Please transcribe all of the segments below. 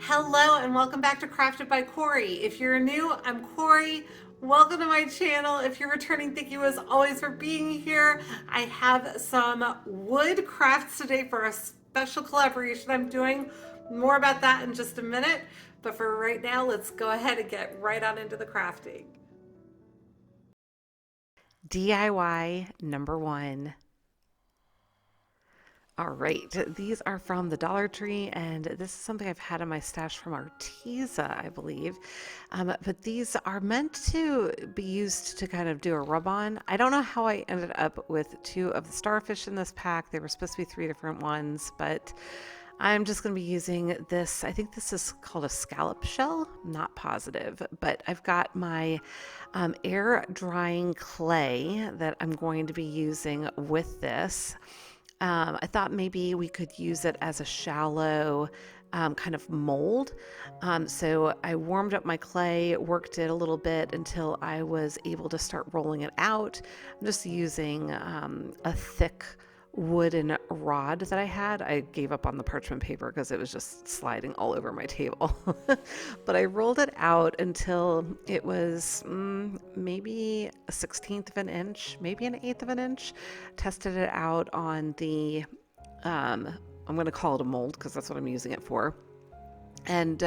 Hello and welcome back to Crafted by Corie. If you're new, I'm Corie. Welcome to my channel. If you're returning, thank you as always for being here. I have some wood crafts today for a special collaboration I'm doing. More about that in just a minute. But for right now, let's go ahead and get right on into the crafting. DIY number one. All right, these are from the Dollar Tree, and this is something I've had in my stash from Arteza, I believe. But these are meant to be used to kind of do a rub-on. I don't know how I ended up with two of the starfish in this pack. They were supposed to be three different ones, but I'm just going to be using this. I think this is called a scallop shell. I'm not positive, but I've got my air drying clay that I'm going to be using with this. I thought maybe we could use it as a shallow kind of mold. So I warmed up my clay, worked it a little bit until I was able to start rolling it out. I'm just using a thick wooden rod that I had. I gave up on the parchment paper because it was just sliding all over my table. But I rolled it out until it was maybe a 16th of an inch, maybe an eighth of an inch. Tested it out on the, I'm going to call it a mold because that's what I'm using it for. And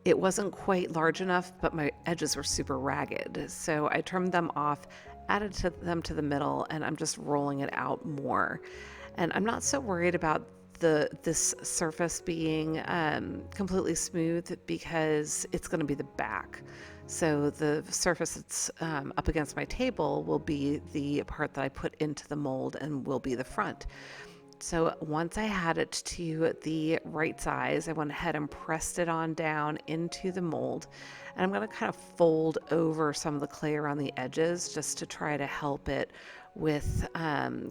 it wasn't quite large enough, but my edges were super ragged. So I trimmed them off, added them to the middle, and I'm just rolling it out more. And I'm not so worried about this surface being completely smooth because it's going to be the back. So the surface that's up against my table will be the part that I put into the mold and will be the front. So once I had it to the right size, I went ahead and pressed it on down into the mold. And I'm going to kind of fold over some of the clay around the edges just to try to help it with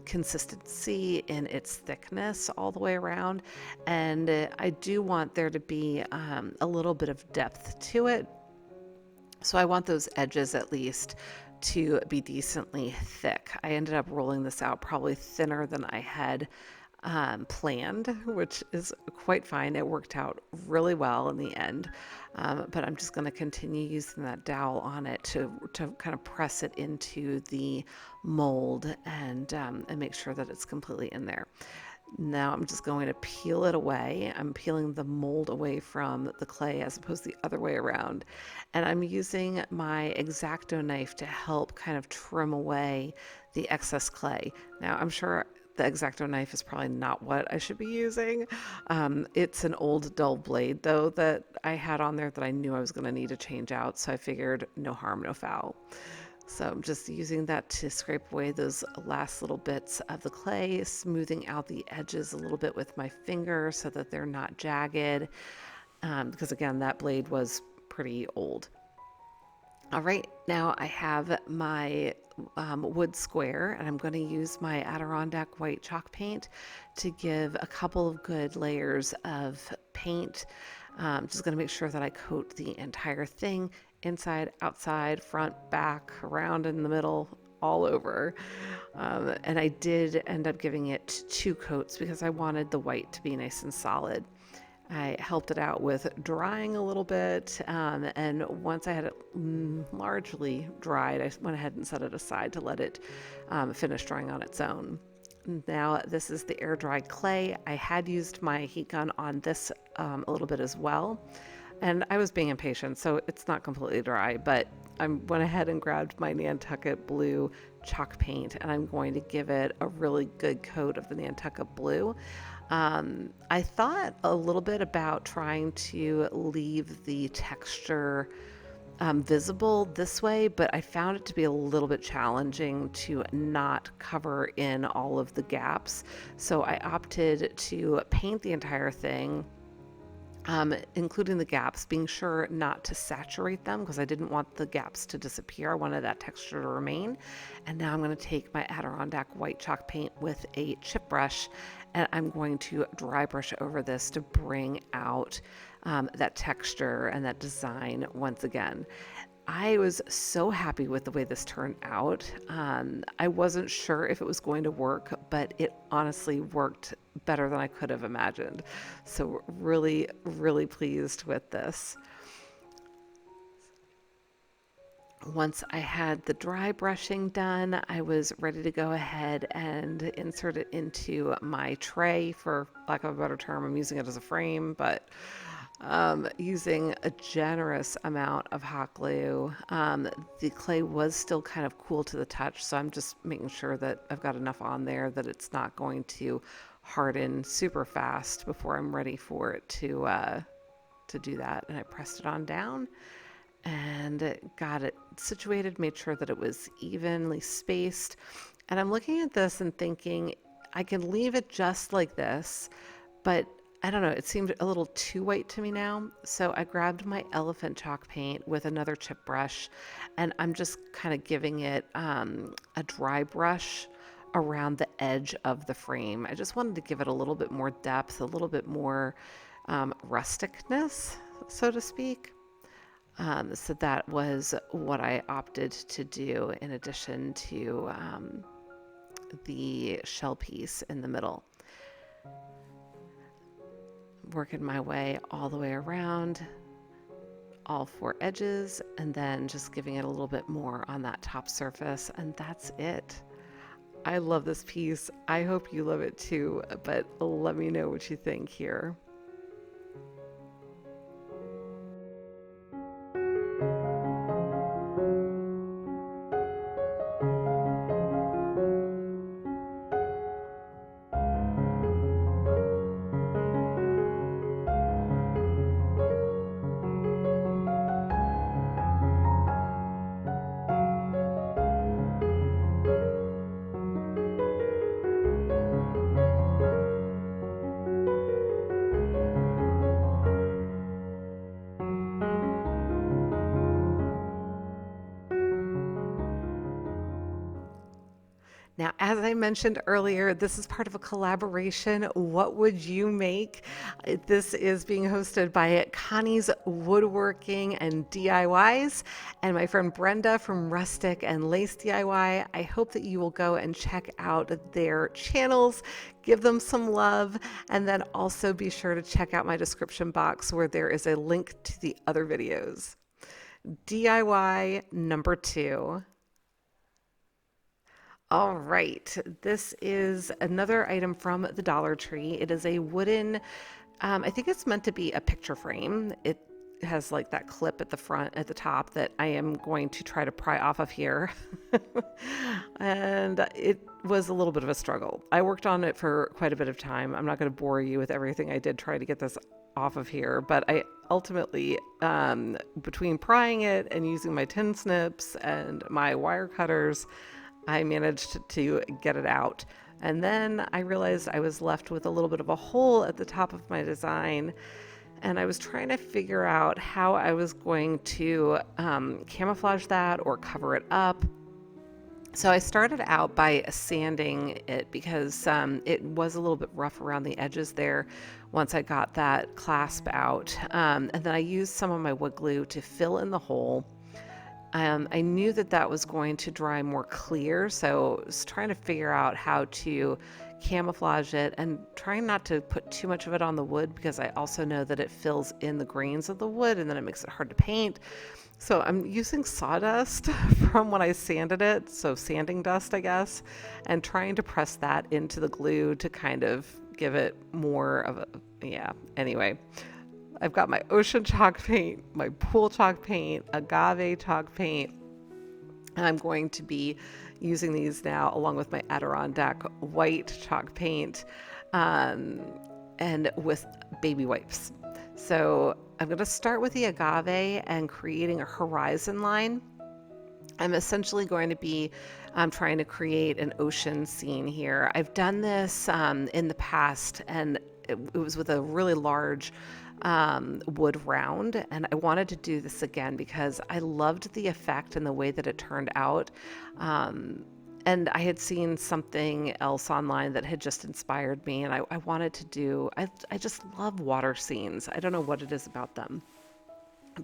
consistency in its thickness all the way around. And I do want there to be a little bit of depth to it. So I want those edges at least to be decently thick. I ended up rolling this out probably thinner than I had planned, which is quite fine. It worked out really well in the end, but I'm just going to continue using that dowel on it to kind of press it into the mold and make sure that it's completely in there. Now I'm just going to peel it away. I'm peeling the mold away from the clay as opposed to the other way around. And I'm using my X-Acto knife to help kind of trim away the excess clay. Now I'm sure the X-Acto knife is probably not what I should be using. It's an old dull blade though that I had on there that I knew I was going to need to change out. So I figured no harm, no foul. So I'm just using that to scrape away those last little bits of the clay, smoothing out the edges a little bit with my finger so that they're not jagged, because again, that blade was pretty old. All right, now I have my wood square, and I'm going to use my Adirondack white chalk paint to give a couple of good layers of paint. Just going to make sure that I coat the entire thing, inside, outside, front, back, around in the middle, all over. And I did end up giving it two coats because I wanted the white to be nice and solid. I helped it out with drying a little bit, and once I had it largely dried, I went ahead and set it aside to let it finish drying on its own. Now this is the air dried clay. I had used my heat gun on this a little bit as well, and I was being impatient, so it's not completely dry, but I went ahead and grabbed my Nantucket blue chalk paint, and I'm going to give it a really good coat of the Nantucket blue. I thought a little bit about trying to leave the texture visible this way, but I found it to be a little bit challenging to not cover in all of the gaps. So I opted to paint the entire thing, including the gaps, being sure not to saturate them because I didn't want the gaps to disappear. I wanted that texture to remain. And now I'm going to take my Adirondack white chalk paint with a chip brush, and I'm going to dry brush over this to bring out that texture and that design once again. I was so happy with the way this turned out. I wasn't sure if it was going to work, but it honestly worked better than I could have imagined. So really, really pleased with this. Once I had the dry brushing done, I was ready to go ahead and insert it into my tray. For lack of a better term, I'm using it as a frame, but using a generous amount of hot glue. The clay was still kind of cool to the touch, so I'm just making sure that I've got enough on there that it's not going to harden super fast before I'm ready for it to do that. And I pressed it on down and got it situated, made sure that it was evenly spaced. And I'm looking at this and thinking, I can leave it just like this, but I don't know, it seemed a little too white to me now. So I grabbed my elephant chalk paint with another chip brush, and I'm just kind of giving it a dry brush around the edge of the frame. I just wanted to give it a little bit more depth, a little bit more rusticness, so to speak. So that was what I opted to do in addition to the shell piece in the middle. Working my way all the way around all four edges and then just giving it a little bit more on that top surface, and that's it. I love this piece. I hope you love it too, but let me know what you think here. Now, as I mentioned earlier, this is part of a collaboration. What would you make? This is being hosted by Connie's Woodworking and DIYs and my friend Brenda from Rustic and Lace DIY. I hope that you will go and check out their channels, give them some love, and then also be sure to check out my description box where there is a link to the other videos. DIY number 2. All right, this is another item from the Dollar Tree. It is a wooden, I think it's meant to be a picture frame. It has like that clip at the front, at the top, that I am going to try to pry off of here. And it was a little bit of a struggle. I worked on it for quite a bit of time. I'm not going to bore you with everything I did try to get this off of here, but I ultimately, between prying it and using my tin snips and my wire cutters, I managed to get it out. And then I realized I was left with a little bit of a hole at the top of my design. And I was trying to figure out how I was going to camouflage that or cover it up. So I started out by sanding it because it was a little bit rough around the edges there once I got that clasp out. And then I used some of my wood glue to fill in the hole. I knew that that was going to dry more clear, so I was trying to figure out how to camouflage it and trying not to put too much of it on the wood because I also know that it fills in the grains of the wood and then it makes it hard to paint. So I'm using sawdust from when I sanded it, so sanding dust, I guess, and trying to press that into the glue to kind of give it more of a, yeah, anyway. I've got my ocean chalk paint, my pool chalk paint, agave chalk paint, and I'm going to be using these now along with my Adirondack white chalk paint and with baby wipes. So I'm going to start with the agave and creating a horizon line. I'm essentially going to be trying to create an ocean scene here. I've done this in the past, and it was with a really large wood round, and I wanted to do this again because I loved the effect and the way that it turned out. And I had seen something else online that had just inspired me, and I wanted to do, I just love water scenes. I don't know what it is about them.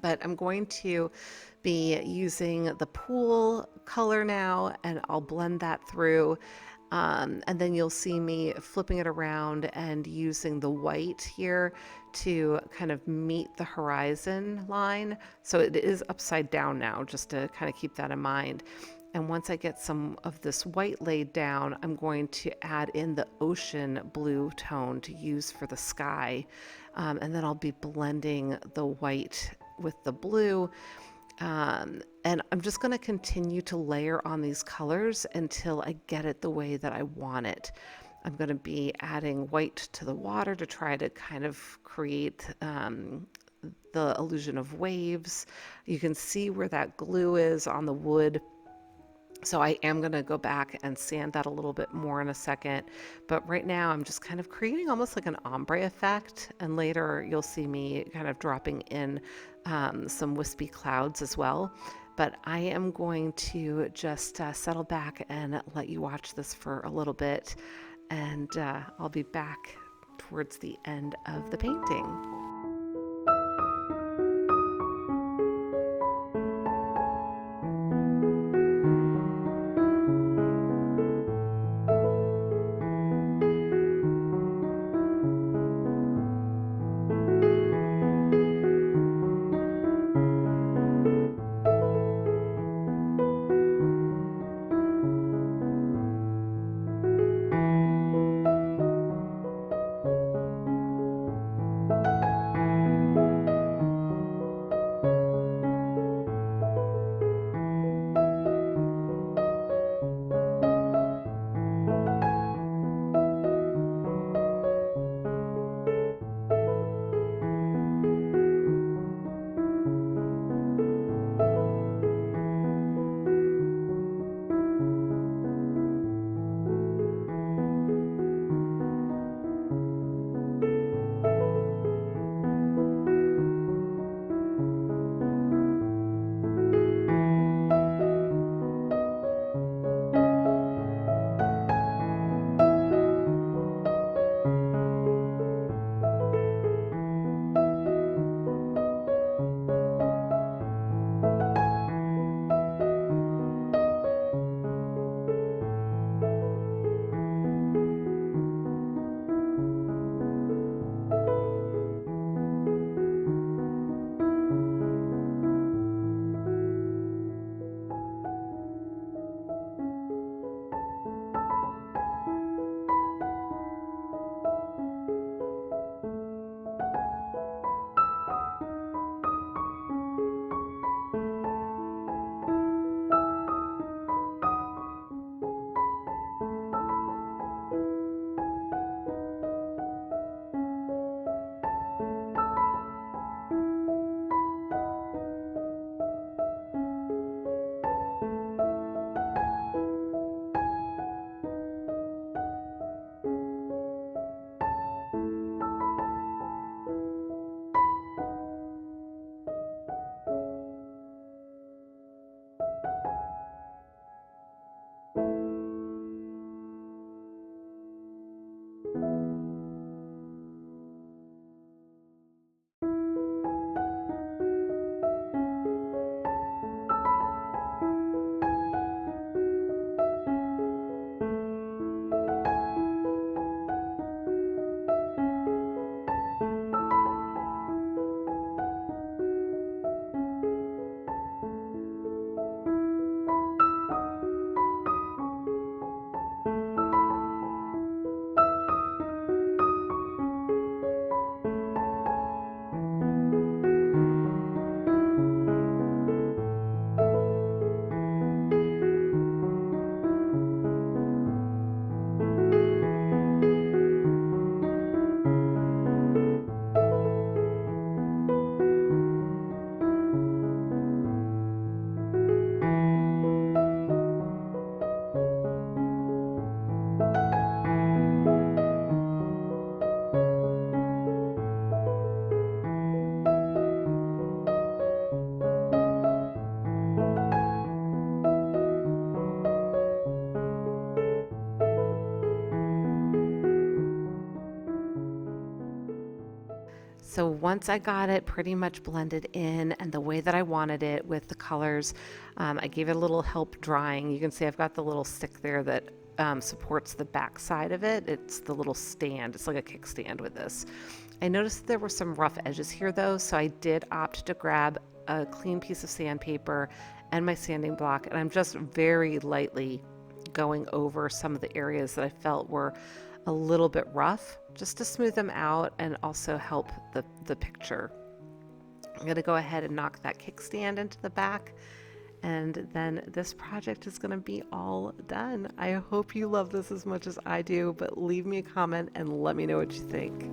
But I'm going to be using the pool color now, and I'll blend that through. And then you'll see me flipping it around and using the white here to kind of meet the horizon line. So it is upside down now, just to kind of keep that in mind. And once I get some of this white laid down, I'm going to add in the ocean blue tone to use for the sky. And then I'll be blending the white with the blue. And I'm just going to continue to layer on these colors until I get it the way that I want it. I'm going to be adding white to the water to try to kind of create the illusion of waves. You can see where that glue is on the wood. So I am going to go back and sand that a little bit more in a second. But right now I'm just kind of creating almost like an ombre effect. And later you'll see me kind of dropping in some wispy clouds as well. But I am going to just settle back and let you watch this for a little bit. And I'll be back towards the end of the painting. So once I got it pretty much blended in and the way that I wanted it with the colors, I gave it a little help drying. You can see I've got the little stick there that supports the back side of it. It's the little stand. It's like a kickstand with this. I noticed there were some rough edges here though, so I did opt to grab a clean piece of sandpaper and my sanding block, and I'm just very lightly going over some of the areas that I felt were a little bit rough, just to smooth them out and also help the picture. I'm going to go ahead and knock that kickstand into the back, and then this project is going to be all done. I hope you love this as much as I do, but leave me a comment and let me know what you think.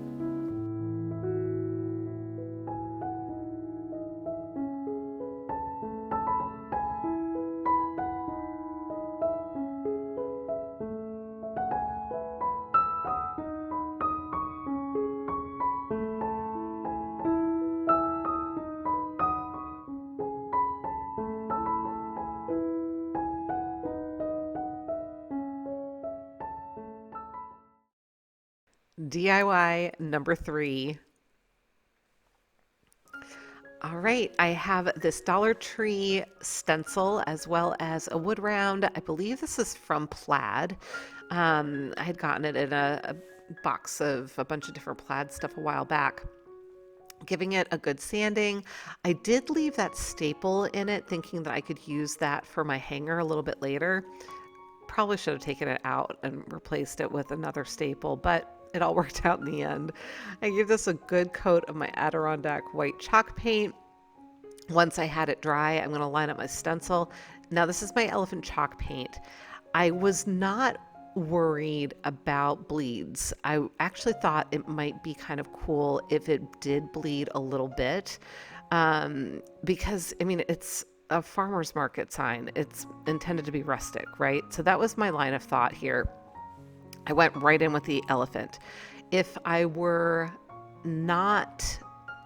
DIY number 3. All right, I have this Dollar Tree stencil as well as a wood round. I believe this is from Plaid. I had gotten it in a box of a bunch of different Plaid stuff a while back. Giving it a good sanding. I did leave that staple in it thinking that I could use that for my hanger a little bit later. Probably should have taken it out and replaced it with another staple, but it all worked out in the end. I gave this a good coat of my Adirondack white chalk paint. Once I had it dry, I'm going to line up my stencil. Now this is my elephant chalk paint. I was not worried about bleeds. I actually thought it might be kind of cool if it did bleed a little bit, because I mean, it's a farmer's market sign. It's intended to be rustic, right? So that was my line of thought here. I went right in with the elephant. If I were not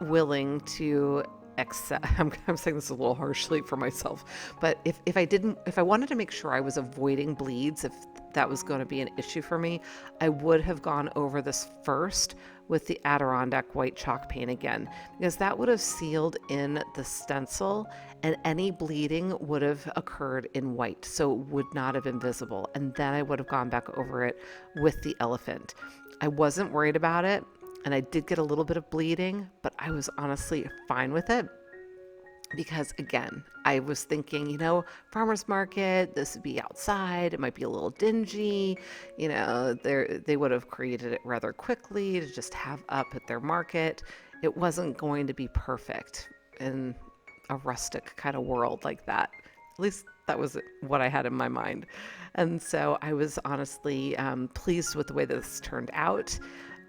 willing to accept, I'm saying this a little harshly for myself, but if I wanted to make sure I was avoiding bleeds, if that was going to be an issue for me, I would have gone over this first with the Adirondack white chalk paint again, because that would have sealed in the stencil and any bleeding would have occurred in white, so it would not have been visible. And then I would have gone back over it with the elephant. I wasn't worried about it, and I did get a little bit of bleeding, but I was honestly fine with it. Because again, I was thinking, you know, farmer's market, this would be outside, it might be a little dingy, you know, they would have created it rather quickly to just have up at their market. It wasn't going to be perfect in a rustic kind of world like that. At least that was what I had in my mind. And so I was honestly pleased with the way this turned out.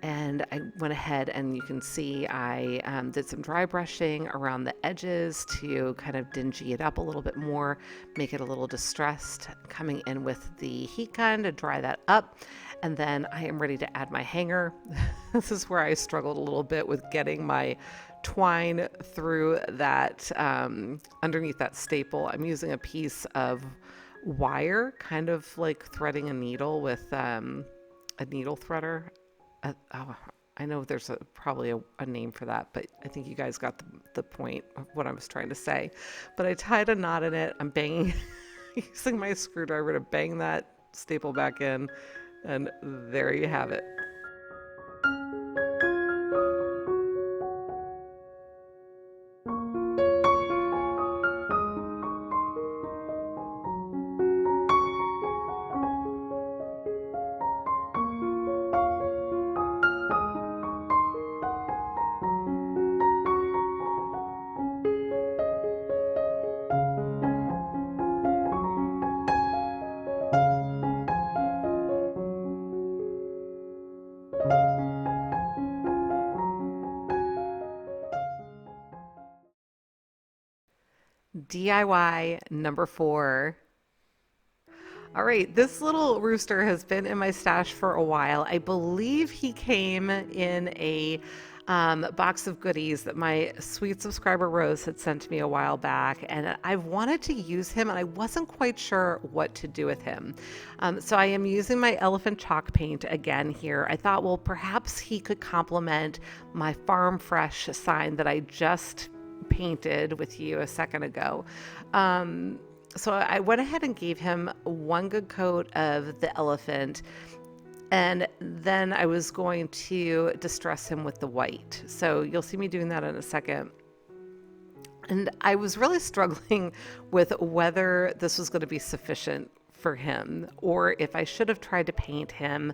And I went ahead and you can see I did some dry brushing around the edges to kind of dingy it up a little bit more, make it a little distressed, coming in with the heat gun to dry that up. And then I am ready to add my hanger. This is where I struggled a little bit with getting my twine through that, underneath that staple. I'm using a piece of wire, kind of like threading a needle with a needle threader. I know there's probably a name for that, but I think you guys got the point of what I was trying to say. But I tied a knot in it. I'm banging, using my screwdriver to bang that staple back in, and there you have it. DIY number 4. All right, this little rooster has been in my stash for a while. I believe he came in a box of goodies that my sweet subscriber Rose had sent to me a while back, and I wanted to use him, and I wasn't quite sure what to do with him. So I am using my elephant chalk paint again here. I thought, well, perhaps he could complement my Farm Fresh sign that I just painted with you a second ago. So I went ahead and gave him one good coat of the elephant, and then I was going to distress him with the white. So you'll see me doing that in a second. And I was really struggling with whether this was going to be sufficient for him, or if I should have tried to paint him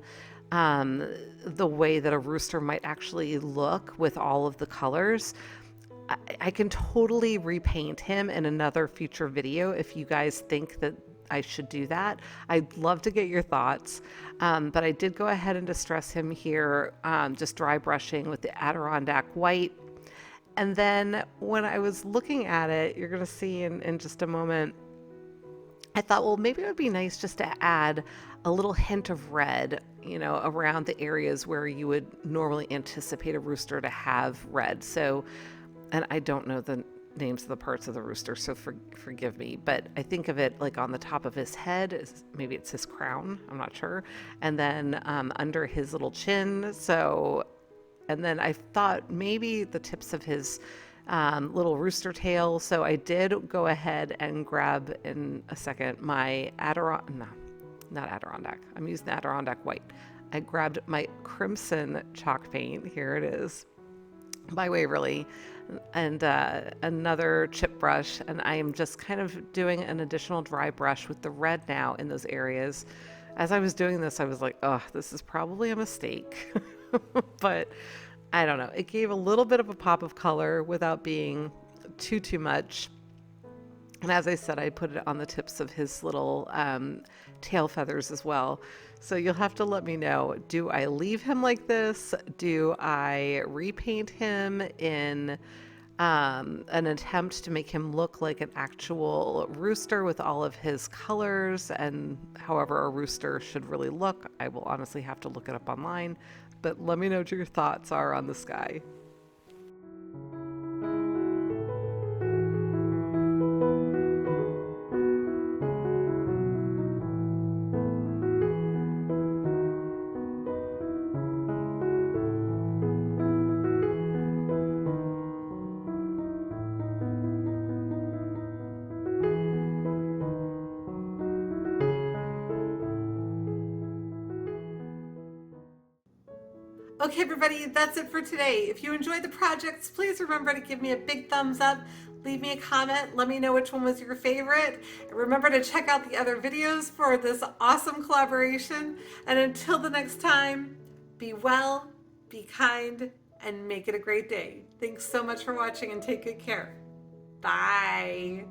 the way that a rooster might actually look with all of the colors. I can totally repaint him in another future video if you guys think that I should do that. I'd love to get your thoughts, but I did go ahead and distress him here, just dry brushing with the Adirondack white. And then when I was looking at it, you're going to see in just a moment, I thought, well, maybe it would be nice just to add a little hint of red, you know, around the areas where you would normally anticipate a rooster to have red. So, and I don't know the names of the parts of the rooster, so forgive me, but I think of it like on the top of his head, maybe it's his crown, I'm not sure, and then under his little chin. So, and then I thought maybe the tips of his little rooster tail. So I did go ahead and grab in a second my not Adirondack. I'm using the Adirondack white. I grabbed my crimson chalk paint. Here it is, by Waverly, and another chip brush, and I am just kind of doing an additional dry brush with the red now in those areas. As I was doing this, I was like, oh, this is probably a mistake. But I don't know. It gave a little bit of a pop of color without being too much. And as I said, I put it on the tips of his little tail feathers as well. So you'll have to let me know, do I leave him like this? Do I repaint him in an attempt to make him look like an actual rooster with all of his colors and however a rooster should really look? I will honestly have to look it up online, but let me know what your thoughts are on the sky. Okay, everybody, that's it for today. If you enjoyed the projects, please remember to give me a big thumbs up, leave me a comment, let me know which one was your favorite. And remember to check out the other videos for this awesome collaboration. And until the next time, be well, be kind, and make it a great day. Thanks so much for watching and take good care. Bye.